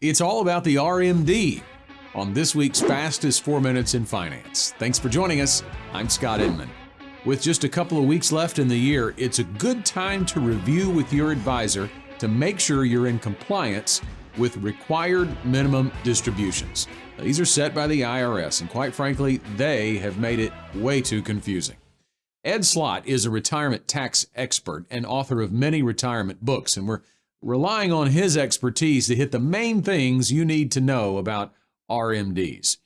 It's all about the RMD on this week's Fastest 4 Minutes in Finance. Thanks for joining us. I'm Scott Inman. With just a couple of weeks left in the year, it's a good time to review with your advisor to make sure you're in compliance with required minimum distributions. Now, these are set by the IRS, and quite frankly, they have made it way too confusing. Ed Slott is a retirement tax expert and author of many retirement books, and we're relying on his expertise to hit the main things you need to know about RMDs.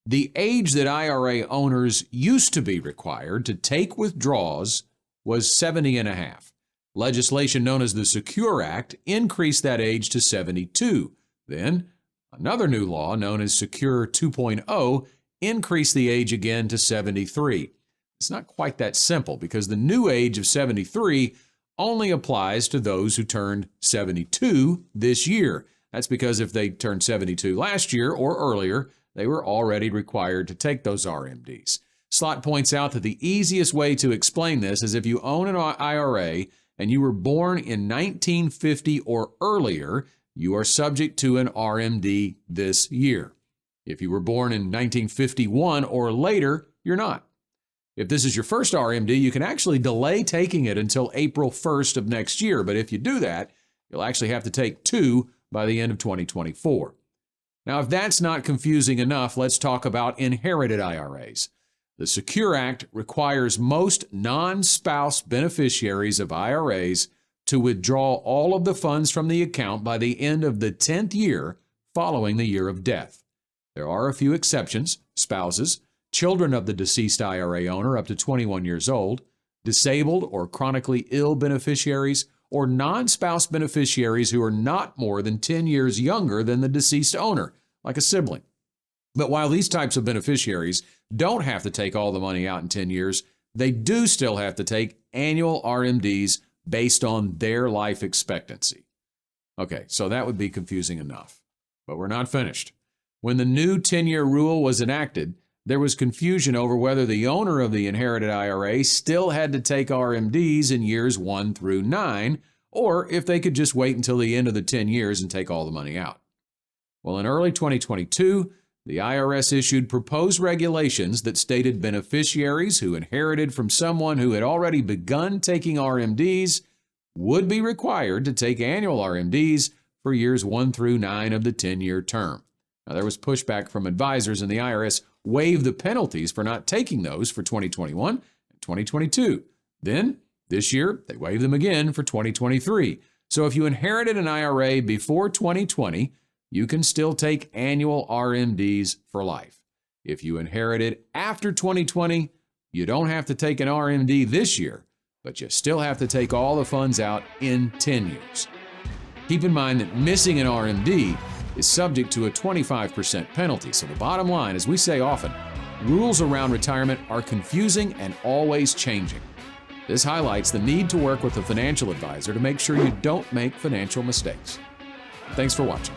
The age that IRA owners used to be required to take withdrawals was 70 and a half. Legislation known as the Secure Act increased that age to 72. Then, another new law known as Secure 2.0 increased the age again to 73. It's not quite that simple because the new age of 73 only applies to those who turned 72 this year. That's because if they turned 72 last year or earlier, they were already required to take those RMDs. Slott points out that the easiest way to explain this is if you own an IRA and you were born in 1950 or earlier, you are subject to an RMD this year. If you were born in 1951 or later, you're not. If this is your first RMD, you can actually delay taking it until April 1st of next year. But if you do that, you'll actually have to take two by the end of 2024. Now, if that's not confusing enough, let's talk about inherited IRAs. The Secure Act requires most non-spouse beneficiaries of IRAs to withdraw all of the funds from the account by the end of the 10th year following the year of death. There are a few exceptions: spouses, children of the deceased IRA owner up to 21 years old, disabled or chronically ill beneficiaries, or non-spouse beneficiaries who are not more than 10 years younger than the deceased owner, like a sibling. But while these types of beneficiaries don't have to take all the money out in 10 years, they do still have to take annual RMDs based on their life expectancy. Okay, so that would be confusing enough. But we're not finished. When the new 10-year rule was enacted, there was confusion over whether the owner of the inherited IRA still had to take RMDs in years 1 through 9, or if they could just wait until the end of the 10 years and take all the money out. Well, in early 2022, the IRS issued proposed regulations that stated beneficiaries who inherited from someone who had already begun taking RMDs would be required to take annual RMDs for years 1 through 9 of the 10-year term. Now, there was pushback from advisors, and the IRS waived the penalties for not taking those for 2021 and 2022. Then, this year, they waived them again for 2023. So if you inherited an IRA before 2020, you can still take annual RMDs for life. If you inherited after 2020, you don't have to take an RMD this year, but you still have to take all the funds out in 10 years. Keep in mind that missing an RMD is subject to a 25% penalty. So the bottom line, as we say often, rules around retirement are confusing and always changing. This highlights the need to work with a financial advisor to make sure you don't make financial mistakes. Thanks for watching.